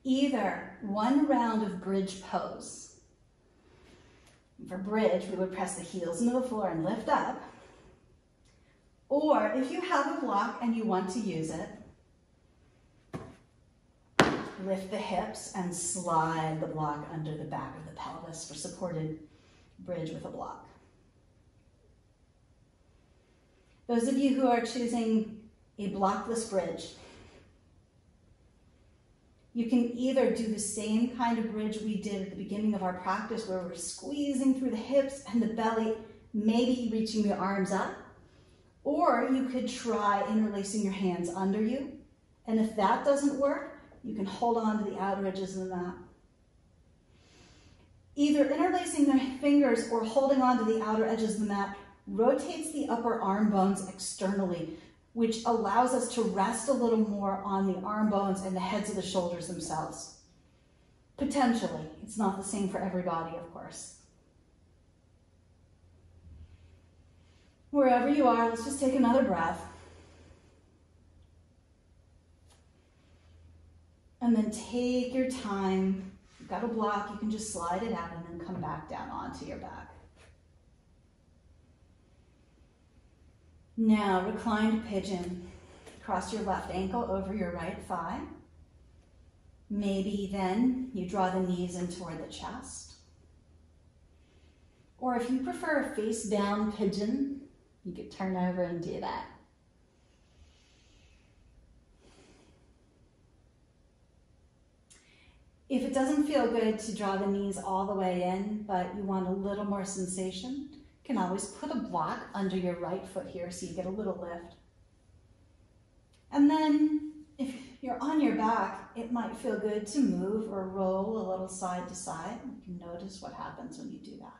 either one round of bridge pose. For bridge, we would press the heels into the floor and lift up. Or if you have a block and you want to use it, lift the hips and slide the block under the back of the pelvis for supported bridge with a block. Those of you who are choosing a blockless bridge, you can either do the same kind of bridge we did at the beginning of our practice where we're squeezing through the hips and the belly, maybe reaching the arms up, or you could try interlacing your hands under you. And if that doesn't work, you can hold on to the outer edges of the mat. Either interlacing their fingers or holding on to the outer edges of the mat rotates the upper arm bones externally, which allows us to rest a little more on the arm bones and the heads of the shoulders themselves. Potentially. It's not the same for everybody, of course. Wherever you are, let's just take another breath. And then take your time. If you've got a block, you can just slide it out and then come back down onto your back. Now, reclined pigeon. Cross your left ankle over your right thigh. Maybe then you draw the knees in toward the chest. Or if you prefer a face down pigeon, you could turn over and do that. If it doesn't feel good to draw the knees all the way in, but you want a little more sensation, you can always put a block under your right foot here so you get a little lift. And then if you're on your back, it might feel good to move or roll a little side to side. You can notice what happens when you do that.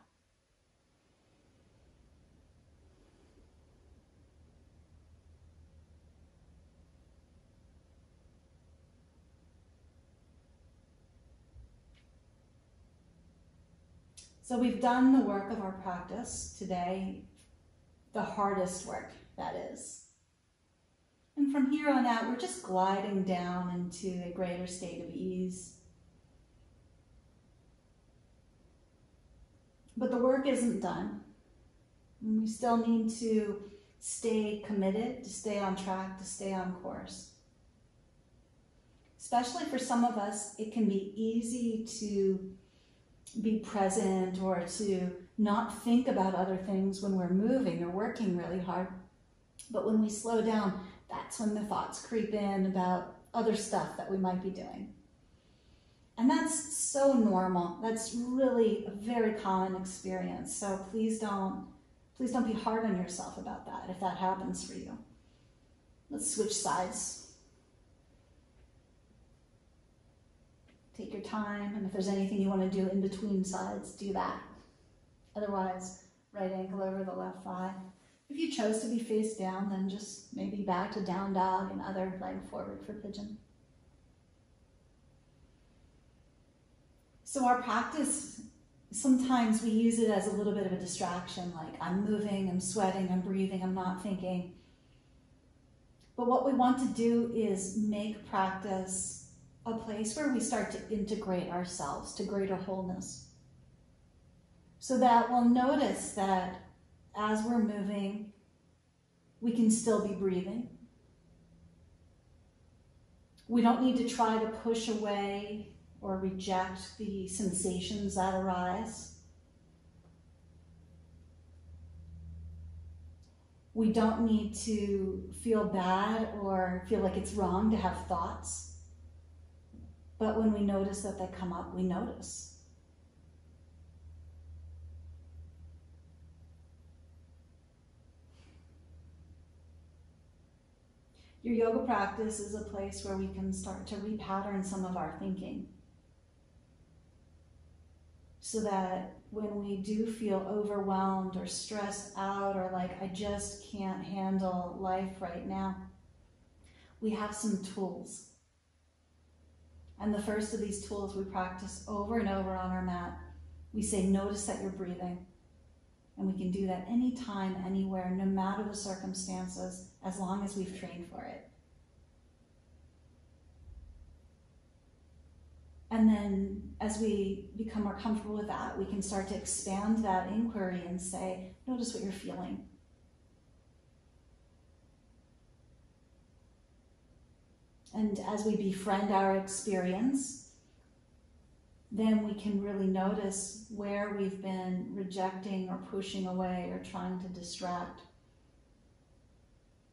So we've done the work of our practice today, the hardest work, that is. And from here on out, we're just gliding down into a greater state of ease. But the work isn't done. And we still need to stay committed, to stay on track, to stay on course. Especially for some of us, it can be easy to be present or to not think about other things when we're moving or working really hard. But when we slow down, that's when the thoughts creep in about other stuff that we might be doing. And that's so normal. That's really a very common experience. So please don't be hard on yourself about that if that happens for you. Let's switch sides. Take your time, and if there's anything you want to do in between sides, do that. Otherwise, right ankle over the left thigh. If you chose to be face down, then just maybe back to down dog and other leg forward for pigeon. So our practice, sometimes we use it as a little bit of a distraction, like I'm moving, I'm sweating, I'm breathing, I'm not thinking. But what we want to do is make practice a place where we start to integrate ourselves to greater wholeness. So that we'll notice that as we're moving, we can still be breathing. We don't need to try to push away or reject the sensations that arise. We don't need to feel bad or feel like it's wrong to have thoughts. But when we notice that they come up, we notice. Your yoga practice is a place where we can start to repattern some of our thinking, so that when we do feel overwhelmed or stressed out or like I just can't handle life right now, we have some tools. And the first of these tools we practice over and over on our mat. We say, notice that you're breathing. And we can do that anytime, anywhere, no matter the circumstances, as long as we've trained for it. And then as we become more comfortable with that, we can start to expand that inquiry and say, notice what you're feeling. And as we befriend our experience, then we can really notice where we've been rejecting or pushing away or trying to distract.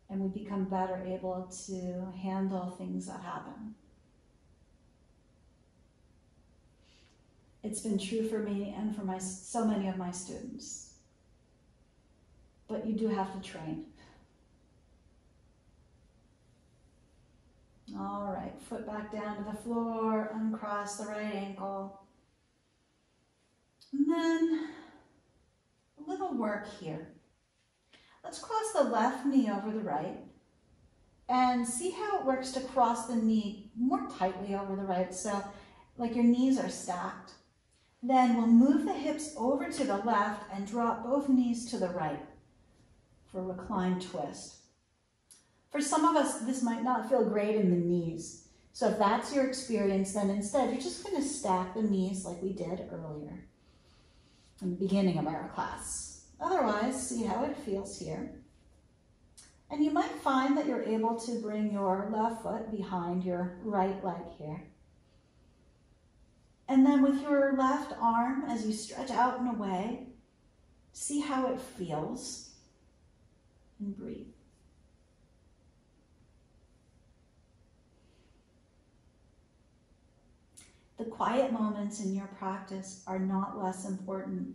And we become better able to handle things that happen. It's been true for me and for so many of my students. But you do have to train. All right, foot back down to the floor, uncross the right ankle. And then a little work here. Let's cross the left knee over the right and see how it works to cross the knee more tightly over the right, so like your knees are stacked. Then we'll move the hips over to the left and drop both knees to the right for a reclined twist. For some of us, this might not feel great in the knees. So if that's your experience, then instead you're just going to stack the knees like we did earlier in the beginning of our class. Otherwise, see how it feels here. And you might find that you're able to bring your left foot behind your right leg here. And then with your left arm, as you stretch out and away, see how it feels and breathe. The quiet moments in your practice are not less important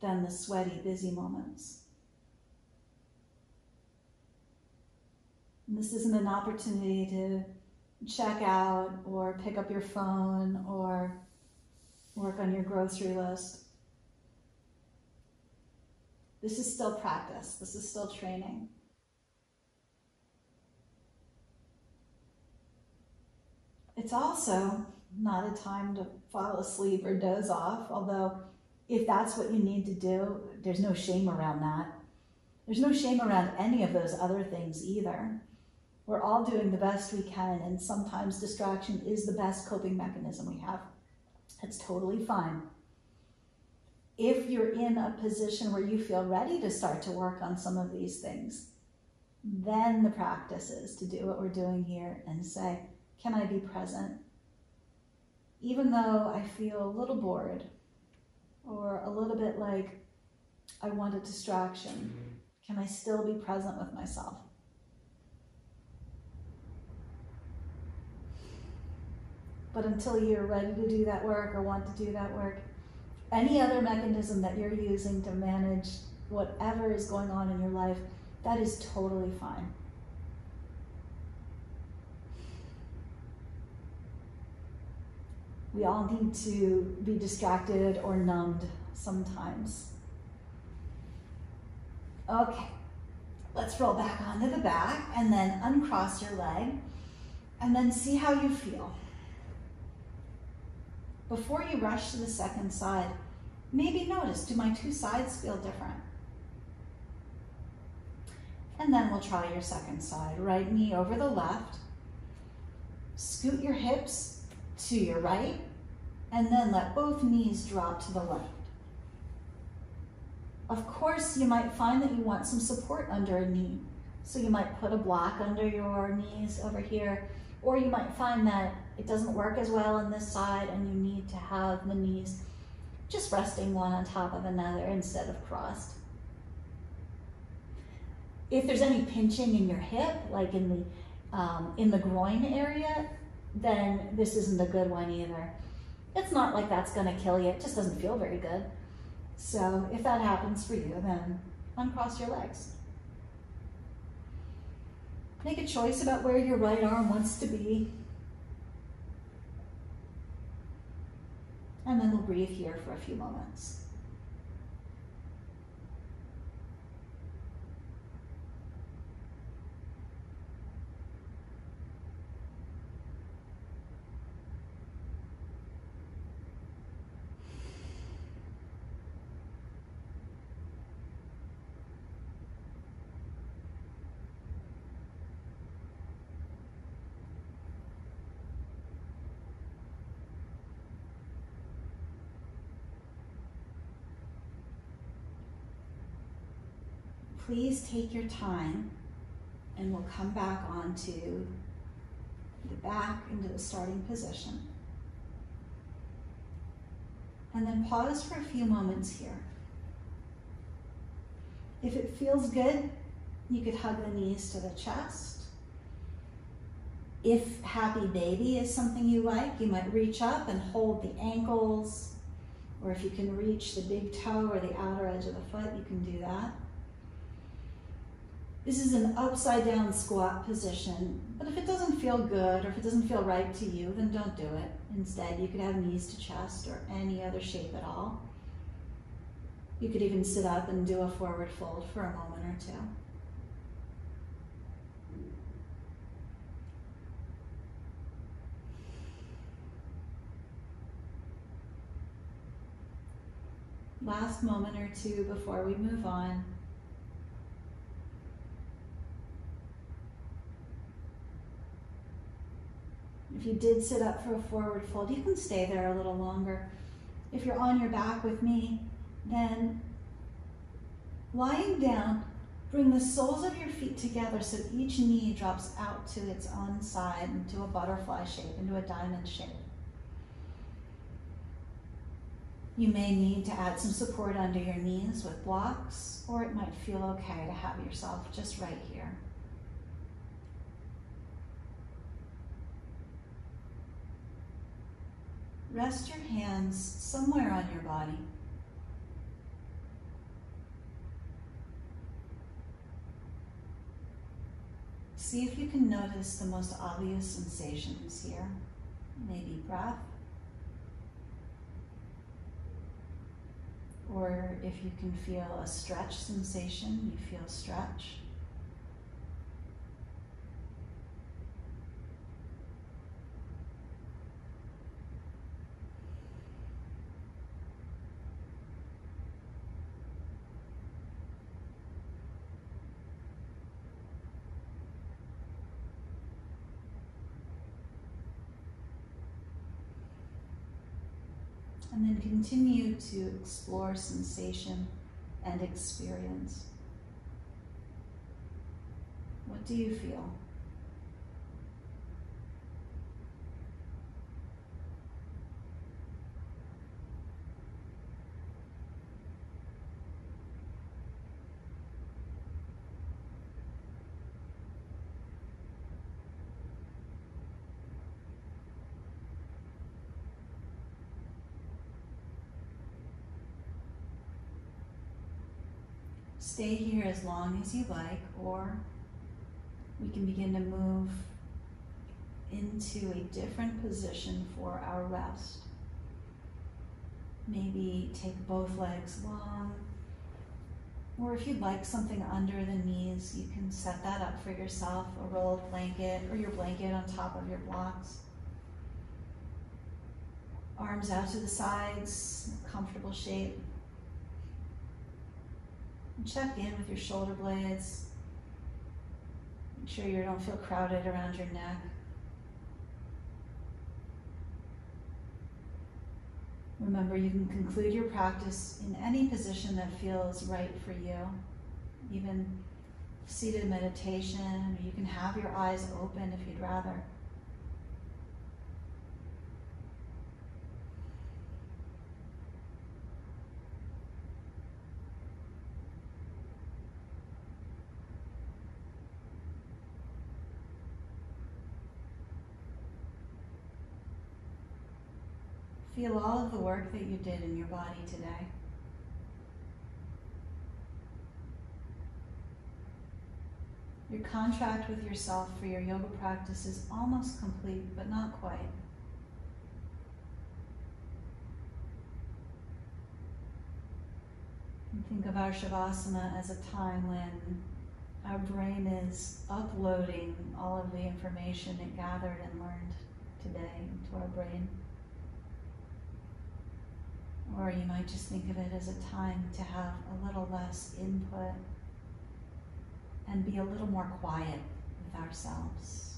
than the sweaty, busy moments. And this isn't an opportunity to check out or pick up your phone or work on your grocery list. This is still practice. This is still training. It's also not a time to fall asleep or doze off, although if that's what you need to do, there's no shame around that. There's no shame around any of those other things either. We're all doing the best we can, and sometimes distraction is the best coping mechanism we have. It's totally fine. If you're in a position where you feel ready to start to work on some of these things, then the practice is to do what we're doing here and say, can I be present? Even though I feel a little bored or a little bit like I want a distraction, can I still be present with myself? But until you're ready to do that work or want to do that work, any other mechanism that you're using to manage whatever is going on in your life, that is totally fine. We all need to be distracted or numbed sometimes. Okay, let's roll back onto the back and then uncross your leg and then see how you feel. Before you rush to the second side, maybe notice, do my two sides feel different? And then we'll try your second side. Right knee over the left. Scoot your hips to your right, and then let both knees drop to the left. Of course, you might find that you want some support under a knee. So you might put a block under your knees over here, or you might find that it doesn't work as well on this side and you need to have the knees just resting one on top of another instead of crossed. If there's any pinching in your hip, like in the groin area, then this isn't a good one either. It's not like that's gonna kill you, it just doesn't feel very good. So if that happens for you, then uncross your legs. Make a choice about where your right arm wants to be. And then we'll breathe here for a few moments. Please take your time, and we'll come back onto the back into the starting position. And then pause for a few moments here. If it feels good, you could hug the knees to the chest. If happy baby is something you like, you might reach up and hold the ankles, or if you can reach the big toe or the outer edge of the foot, you can do that. This is an upside down squat position, but if it doesn't feel good or if it doesn't feel right to you, then don't do it. Instead, you could have knees to chest or any other shape at all. You could even sit up and do a forward fold for a moment or two. Last moment or two before we move on. If you did sit up for a forward fold, you can stay there a little longer. If you're on your back with me, then lying down, bring the soles of your feet together so each knee drops out to its own side into a butterfly shape, into a diamond shape. You may need to add some support under your knees with blocks, or it might feel okay to have yourself just right here. Rest your hands somewhere on your body. See if you can notice the most obvious sensations here. Maybe breath, or if you can feel a stretch sensation, you feel stretch. And then continue to explore sensation and experience. What do you feel? Stay here as long as you like, or we can begin to move into a different position for our rest. Maybe take both legs long, or if you'd like something under the knees, you can set that up for yourself, a rolled blanket or your blanket on top of your blocks. Arms out to the sides, comfortable shape. And check in with your shoulder blades. Make sure you don't feel crowded around your neck. Remember, you can conclude your practice in any position that feels right for you, even seated meditation, or you can have your eyes open if you'd rather. Feel all of the work that you did in your body today. Your contract with yourself for your yoga practice is almost complete, but not quite. And think of our Shavasana as a time when our brain is uploading all of the information it gathered and learned today into our brain. Or you might just think of it as a time to have a little less input and be a little more quiet with ourselves.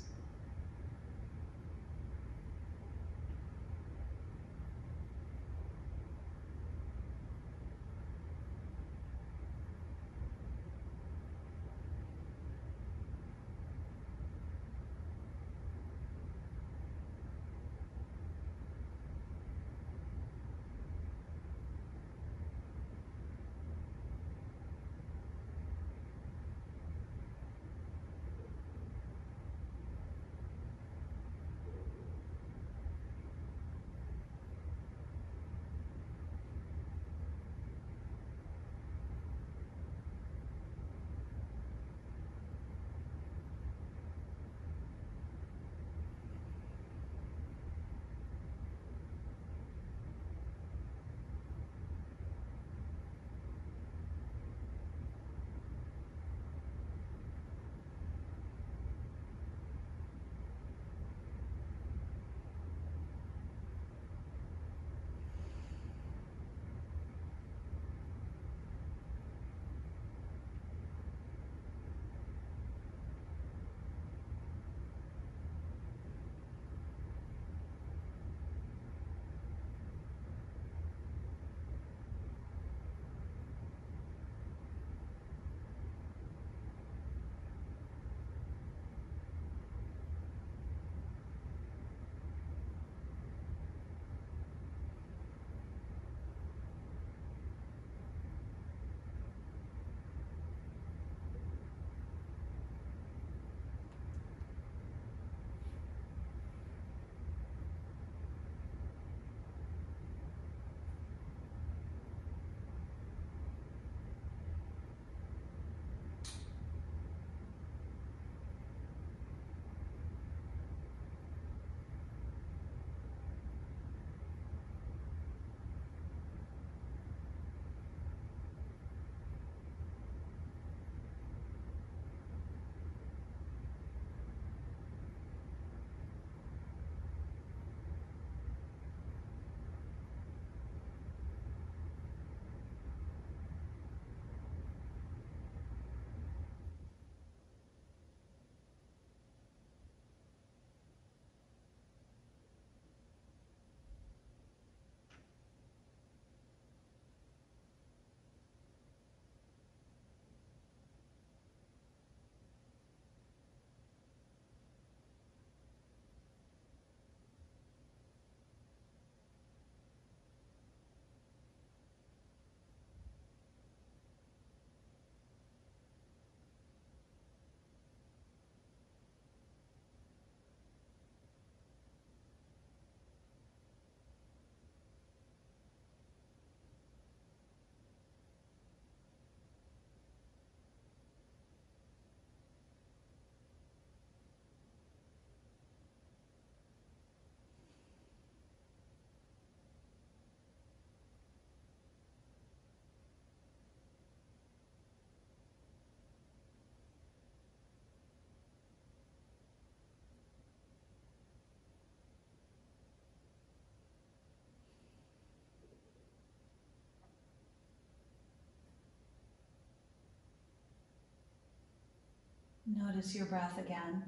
Notice your breath again.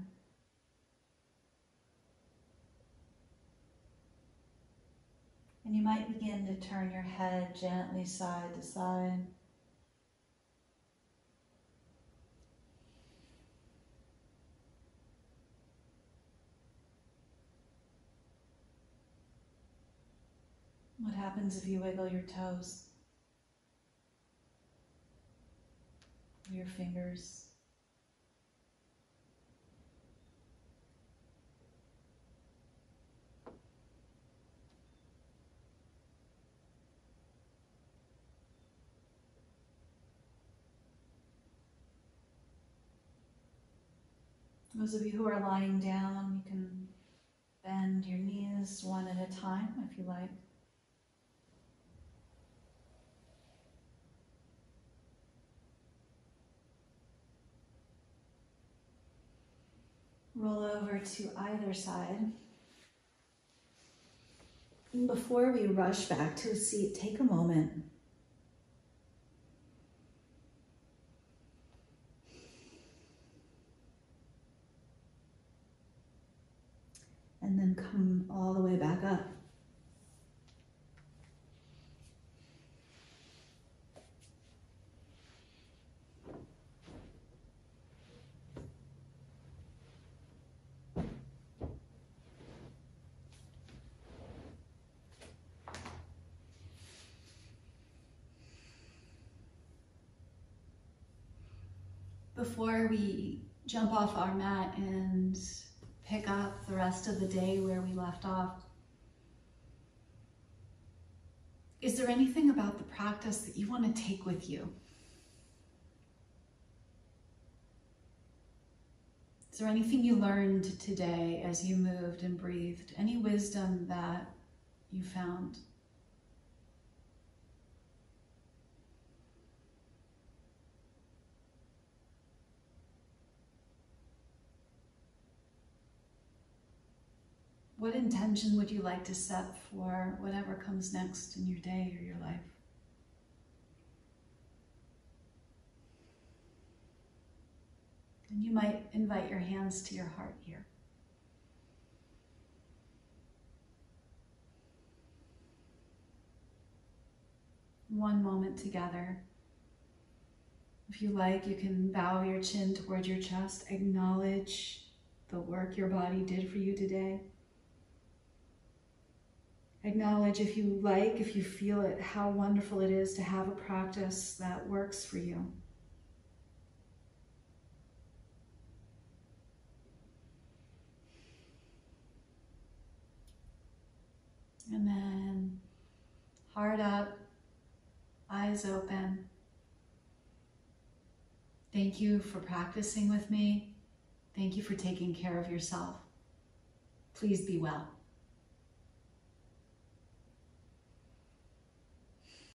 And you might begin to turn your head gently side to side. What happens if you wiggle your toes? Or your fingers? Those of you who are lying down, you can bend your knees one at a time if you like. Roll over to either side. And before we rush back to a seat, take a moment. And then come all the way back up. Before we jump off our mat and pick up the rest of the day where we left off, is there anything about the practice that you want to take with you? Is there anything you learned today as you moved and breathed? Any wisdom that you found? What intention would you like to set for whatever comes next in your day or your life? And you might invite your hands to your heart here. One moment together. If you like, you can bow your chin toward your chest, acknowledge the work your body did for you today. Acknowledge, if you like, if you feel it, how wonderful it is to have a practice that works for you. And then heart up, eyes open. Thank you for practicing with me. Thank you for taking care of yourself. Please be well.